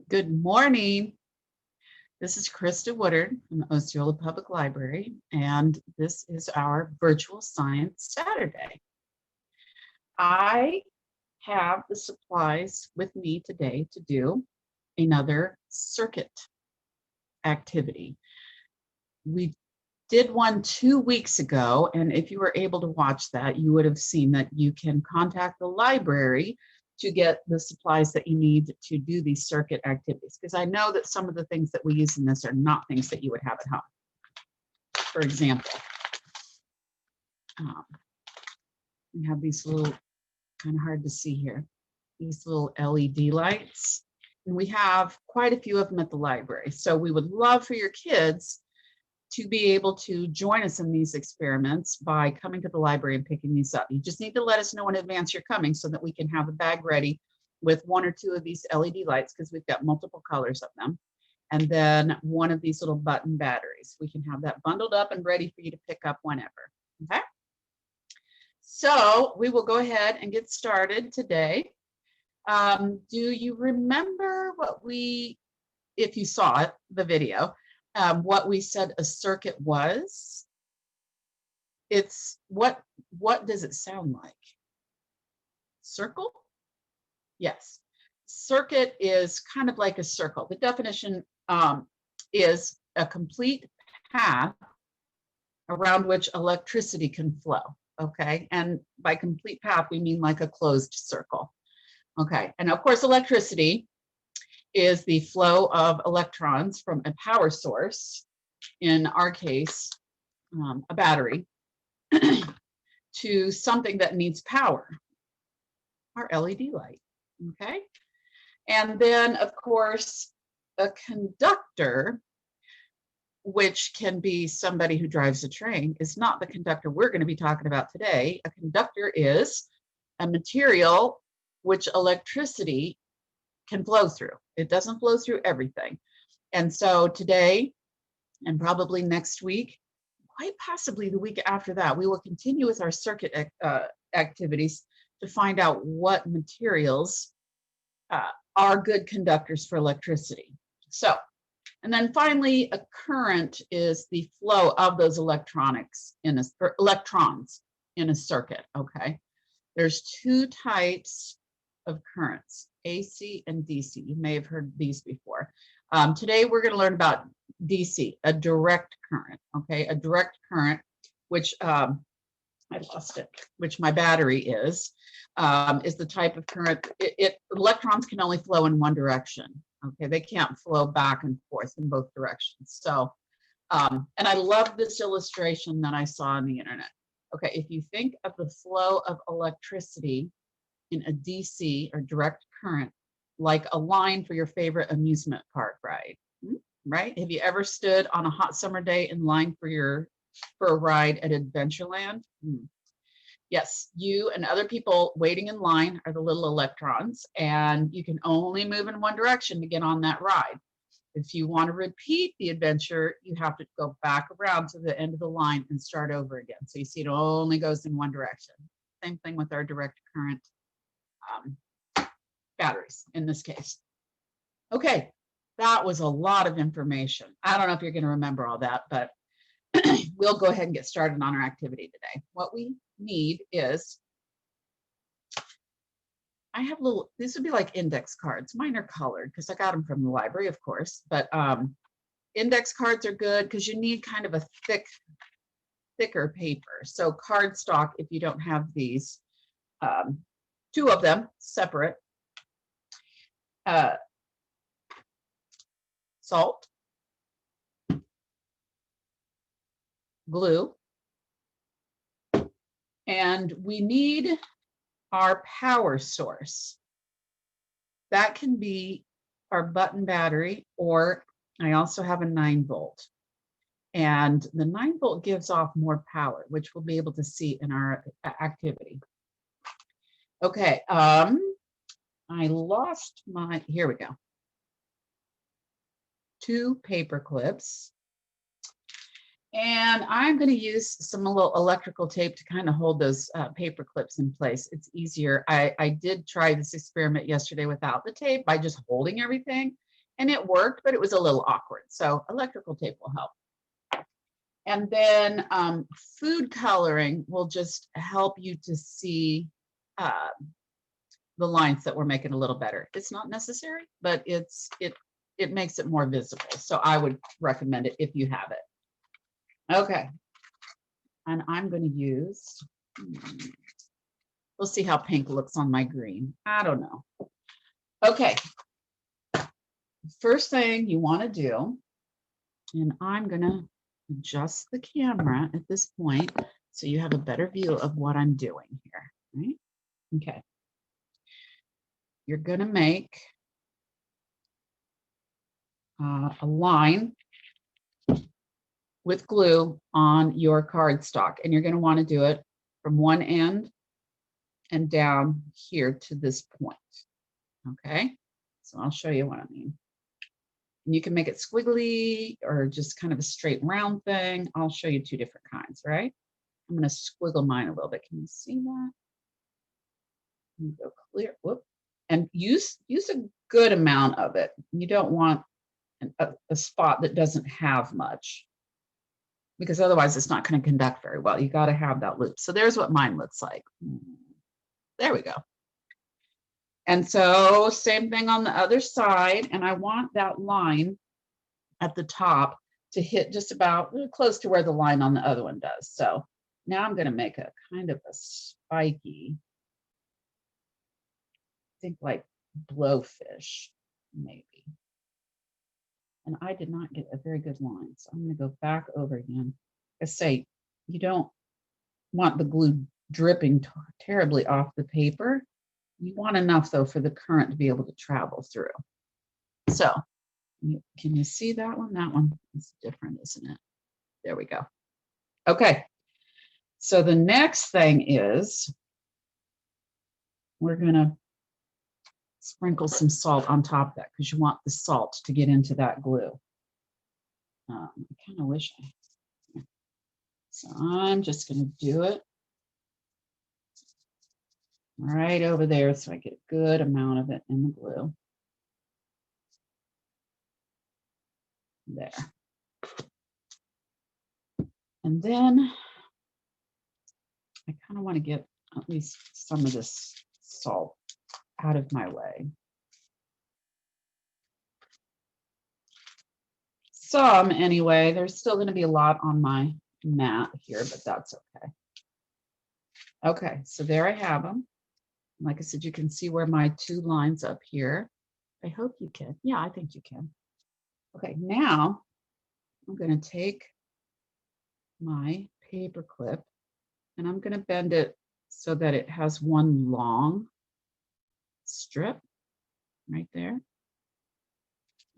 Good morning. This is Krista Woodard from the Osceola Public Library, and this is our Virtual Science Saturday. I have the supplies with me today to do another circuit activity. We did one 2 weeks ago, and if you were able to watch that, you would have seen that you can contact the library to get the supplies that you need to do these circuit activities, because I know that some of the things that we use in this are not things that you would have at home. For example, we have these little, kind of hard to see here, these little LED lights, and we have quite a few of them at the library. So we would love for your kids to be able to join us in these experiments by coming to the library and picking these up. You just need to let us know in advance you're coming so that we can have a bag ready with 1 or 2 of these LED lights, because we've got multiple colors of them. And then 1 of these little button batteries. We can have that bundled up and ready for you to pick up whenever, okay? So we will go ahead and get started today. Do you remember what if you saw it, the video, what we said a circuit was? It's what does it sound like? Circle? Yes. Circuit is kind of like a circle. The definition is a complete path around which electricity can flow. Okay. And by complete path, we mean like a closed circle. Okay. And of course, electricity is the flow of electrons from a power source, in our case, a battery, to something that needs power, our LED light. Okay. And then, of course, a conductor, which can be somebody who drives a train, is not the conductor we're going to be talking about today. A conductor is a material which electricity can flow through. It doesn't flow through everything. And so today, and probably next week, quite possibly the week after that, we will continue with our circuit activities to find out what materials are good conductors for electricity. So, and then finally, a current is the flow of those electrons in a circuit, okay? There's 2 types of currents, AC and DC. You may have heard these before. Today, we're going to learn about DC, a direct current, okay? A direct current, which I lost it, which my battery is the type of current. Electrons can only flow in one direction, okay? They can't flow back and forth in both directions. So, and I love this illustration that I saw on the internet. Okay, if you think of the flow of electricity in a DC or direct current, like a line for your favorite amusement park ride, right? Have you ever stood on a hot summer day in line for a ride at Adventureland? Yes, you and other people waiting in line are the little electrons, and you can only move in one direction to get on that ride. If you want to repeat the adventure, you have to go back around to the end of the line and start over again. So you see it only goes in one direction. Same thing with our direct current batteries in this case. Okay, that was a lot of information. I don't know if you're going to remember all that, but we'll go ahead and get started on our activity today. What we need is, I have these would be like index cards. Mine are colored because I got them from the library, of course, but index cards are good because you need kind of a thicker paper. So cardstock, if you don't have these, 2 of them separate, salt, glue, and we need our power source. That can be our button battery, or I also have a 9-volt. And the 9-volt gives off more power, which we'll be able to see in our activity. Okay, I lost here we go. 2 paper clips. And I'm going to use some little electrical tape to kind of hold those paper clips in place. It's easier. I did try this experiment yesterday without the tape by just holding everything, and it worked, but it was a little awkward. So electrical tape will help. And then food coloring will just help you to see the lines that we're making a little better. It's not necessary, but it makes it more visible. So I would recommend it if you have it. Okay. And I'm going to use, we'll see how pink looks on my green. I don't know. Okay. First thing you want to do, and I'm going to adjust the camera at this point so you have a better view of what I'm doing here, right? Okay. You're going to make a line with glue on your cardstock, and you're going to want to do it from one end and down here to this point. Okay, so I'll show you what I mean. And you can make it squiggly or just kind of a straight round thing. I'll show you two different kinds, right? I'm going to squiggle mine a little bit. Can you see that? Go clear. Whoop. And use a good amount of it. You don't want a spot that doesn't have much, because otherwise it's not going to conduct very well. You got to have that loop. So there's what mine looks like. There we go. And so same thing on the other side. And I want that line at the top to hit just about close to where the line on the other one does. So now I'm going to make a kind of a spiky, I think like blowfish, maybe. And I did not get a very good line. So I'm going to go back over again. I say, you don't want the glue dripping terribly off the paper. You want enough though for the current to be able to travel through. So can you see that one? That one is different, isn't it? There we go. Okay. So the next thing is we're going to sprinkle some salt on top of that because you want the salt to get into that glue. I kind of wish so I'm just going to do it right over there so I get a good amount of it in the glue. There. And then I kind of want to get at least some of this salt out of my way. Some anyway. There's still going to be a lot on my mat here, but that's okay. Okay, so there I have them. Like I said, you can see where my two lines up here. I hope you can. Yeah, I think you can. Okay, now I'm going to take my paper clip and I'm going to bend it so that it has one long strip right there.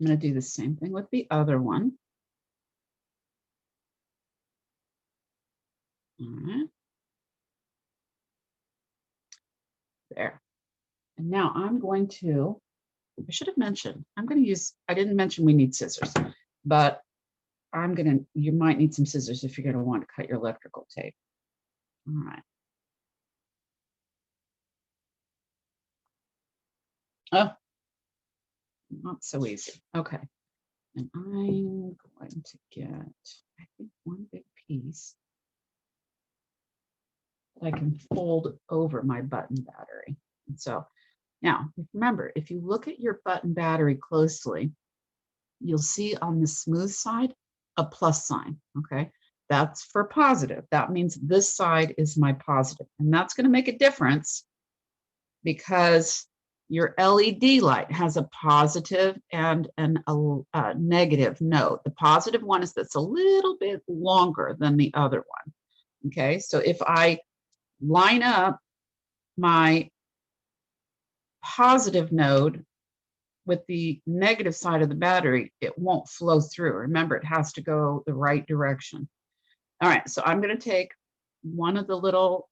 I'm going to do the same thing with the other one. All right. There. And now I'm going to, I should have mentioned, I'm going to use, I didn't mention we need scissors, but I'm going to, you might need some scissors if you're going to want to cut your electrical tape. All right. Oh, not so easy. Okay. And I'm going to get, I think, one big piece that I can fold over my button battery. And so now, remember, if you look at your button battery closely, you'll see on the smooth side a plus sign, okay? That's for positive. That means this side is my positive. And that's going to make a difference because your LED light has a positive and a negative note. The positive one is that's a little bit longer than the other one, okay? So if I line up my positive node with the negative side of the battery, it won't flow through. Remember, it has to go the right direction. All right, so I'm going to take one of the little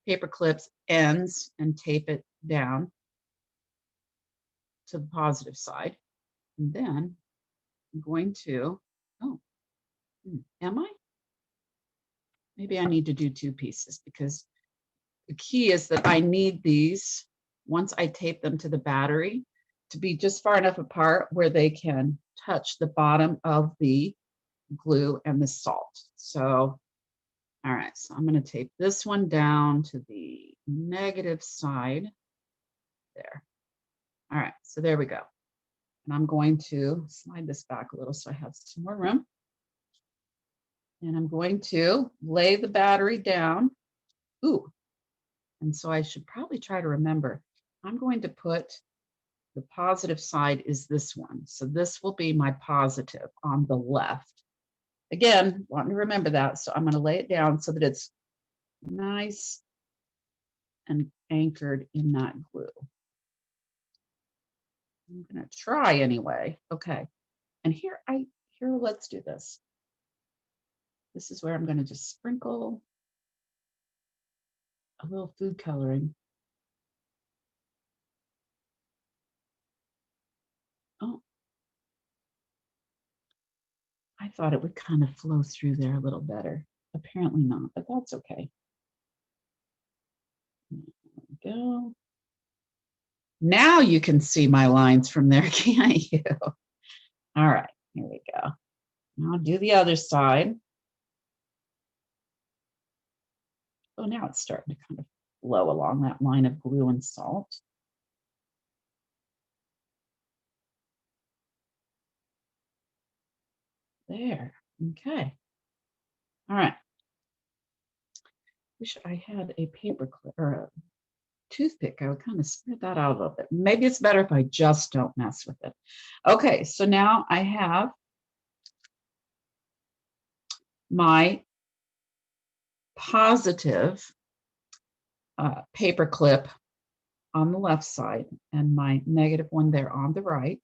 paper clips ends and tape it down to the positive side. And then I'm going to, oh, Am I? Maybe I need to do 2 pieces because the key is that I need these, once I tape them to the battery, to be just far enough apart where they can touch the bottom of the glue and the salt. So, all right, so I'm going to tape this one down to the negative side there. All right, so there we go. And I'm going to slide this back a little so I have some more room. And I'm going to lay the battery down. Ooh, and so I should probably try to remember, I'm going to put the positive side is this one. So this will be my positive on the left. Again, want to remember that. So I'm going to lay it down so that it's nice and anchored in that glue. I'm going to try anyway. Okay. And here, let's do this. This is where I'm going to just sprinkle a little food coloring. Oh, I thought it would kind of flow through there a little better. Apparently not, but that's okay. There we go. Now you can see my lines from there, can't you? All right, here we go. Now do the other side. Oh, now it's starting to kind of flow along that line of glue and salt. There, okay. All right. Wish I had a paper clip or a toothpick. I would kind of spread that out a little bit. Maybe it's better if I just don't mess with it. Okay, so now I have my positive paper clip on the left side and my negative one there on the right,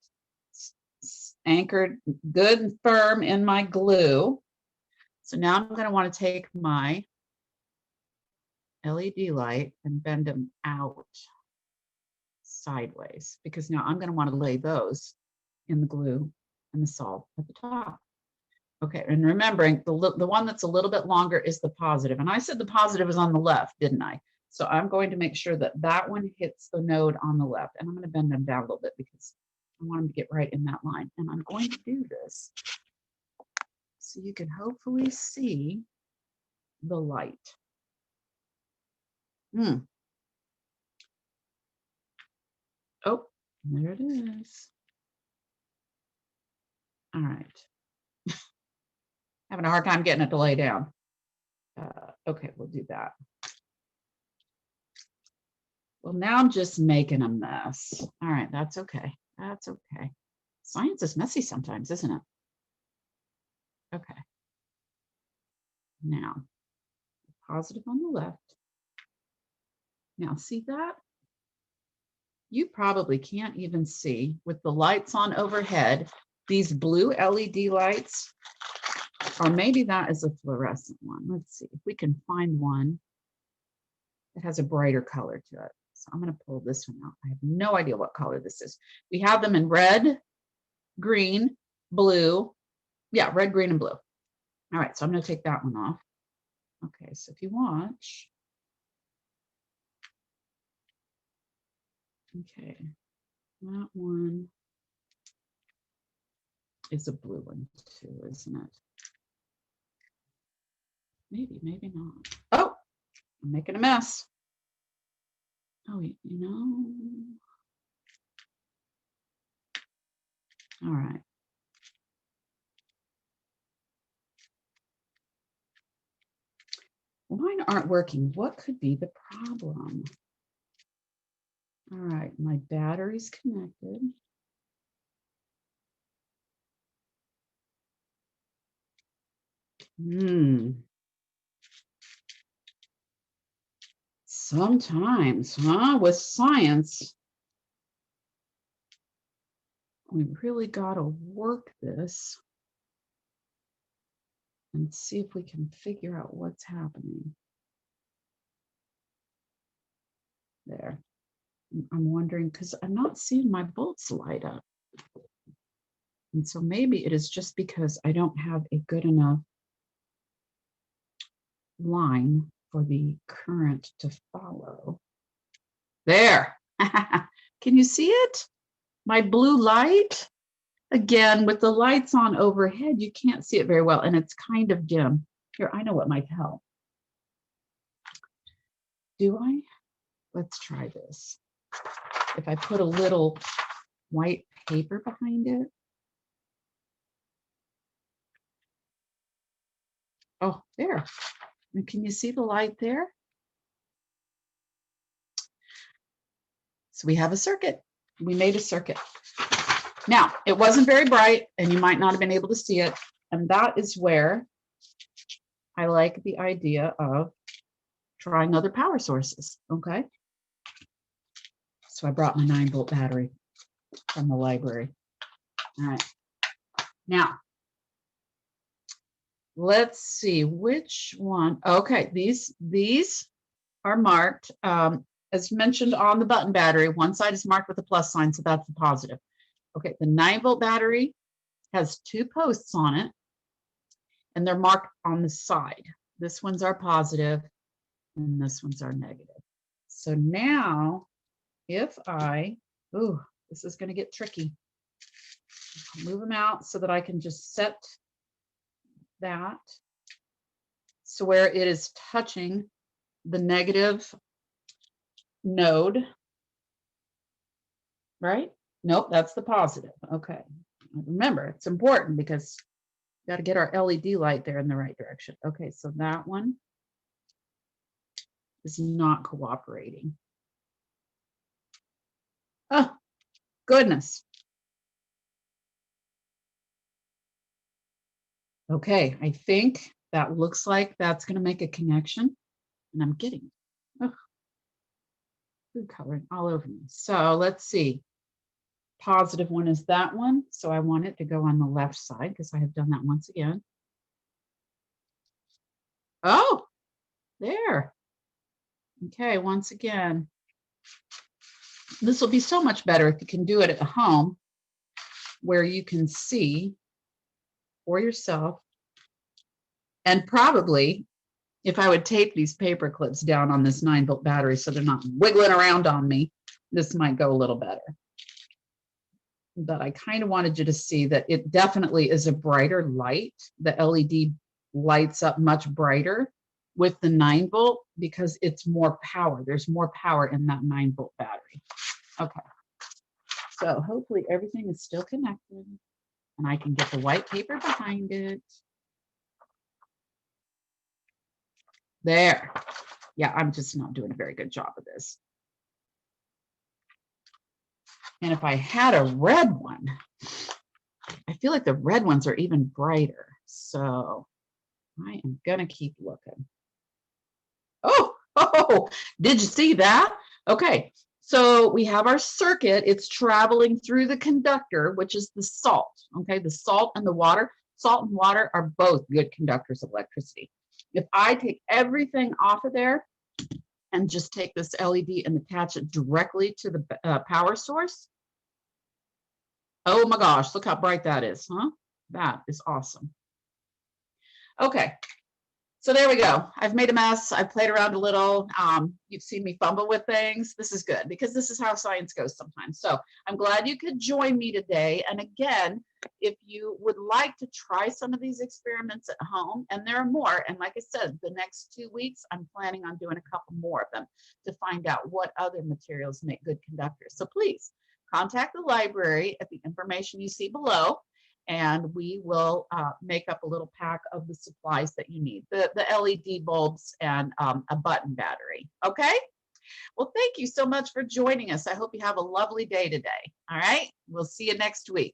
anchored good and firm in my glue. So now I'm going to want to take my LED light and bend them out sideways, because now I'm going to want to lay those in the glue and the salt at the top. Okay, and remembering the one that's a little bit longer is the positive. And I said the positive is on the left, didn't I? So I'm going to make sure that that one hits the node on the left. And I'm going to bend them down a little bit because I want them to get right in that line. And I'm going to do this so you can hopefully see the light. Oh, there it is. All right. Having a hard time getting it to lay down. Okay, we'll do that. Well, now I'm just making a mess. All right, that's okay. That's okay. Science is messy sometimes, isn't it? Okay. Now, positive on the left. Now, see that? You probably can't even see with the lights on overhead, these blue LED lights, or maybe that is a fluorescent one. Let's see if we can find one that has a brighter color to it. So I'm going to pull this one out. I have no idea what color this is. We have them in red, green, blue. Yeah, red, green, and blue. All right, so I'm going to take that one off. Okay, so if you watch. Okay, that one is a blue one too, isn't it? Maybe, maybe not. Oh, I'm making a mess. Oh, you know. All right. Mine aren't working. What could be the problem? All right, my battery's connected. Sometimes, huh? With science, we really got to work this and see if we can figure out what's happening. There. I'm wondering, because I'm not seeing my bolts light up. And so maybe it is just because I don't have a good enough line for the current to follow. There. Can you see it? My blue light? Again, with the lights on overhead, you can't see it very well, and it's kind of dim. Here, I know what might help. Do I? Let's try this. If I put a little white paper behind it. Oh, there. And can you see the light there? So we have a circuit. We made a circuit. Now, it wasn't very bright, and you might not have been able to see it. And that is where I like the idea of trying other power sources, okay? So I brought my 9-volt battery from the library. All right. Now, let's see which one. Okay, these are marked. As mentioned on the button battery, one side is marked with a plus sign, so that's the positive. Okay, the 9-volt battery has 2 posts on it, and they're marked on the side. This one's our positive, and this one's our negative. So now, if I, ooh, this is going to get tricky. I'll move them out so that I can just set that so where it is touching the negative node, right? Nope, that's the positive. Okay. Remember, it's important because we got to get our LED light there in the right direction. Okay, so that one is not cooperating. Oh, goodness. Okay, I think that looks like that's going to make a connection, and I'm getting food coloring all over me. So let's see. Positive one is that one. So I want it to go on the left side because I have done that once again. Oh, there. Okay, once again. This will be so much better if you can do it at home where you can see for yourself. And probably if I would tape these paper clips down on this 9-volt battery so they're not wiggling around on me, this might go a little better. But I kind of wanted you to see that it definitely is a brighter light. The LED lights up much brighter with the 9-volt because it's more power. There's more power in that 9-volt battery. Okay. So hopefully everything is still connected and I can get the white paper behind it. There. Yeah, I'm just not doing a very good job of this. And if I had a red one, I feel like the red ones are even brighter. So I am going to keep looking. Oh, did you see that? Okay, so we have our circuit. It's traveling through the conductor, which is the salt. Okay, the salt and the water. Salt and water are both good conductors of electricity. If I take everything off of there and just take this LED and attach it directly to the power source, oh my gosh, look how bright that is, huh? That is awesome. Okay, so there we go. I've made a mess. I've played around a little. You've seen me fumble with things. This is good because this is how science goes sometimes. So I'm glad you could join me today. And again, if you would like to try some of these experiments at home, and there are more, and like I said, the next 2 weeks, I'm planning on doing a couple more of them to find out what other materials make good conductors. So please contact the library at the information you see below, and we will make up a little pack of the supplies that you need, the LED bulbs and a button battery. Okay? Well, thank you so much for joining us. I hope you have a lovely day today. All right? We'll see you next week.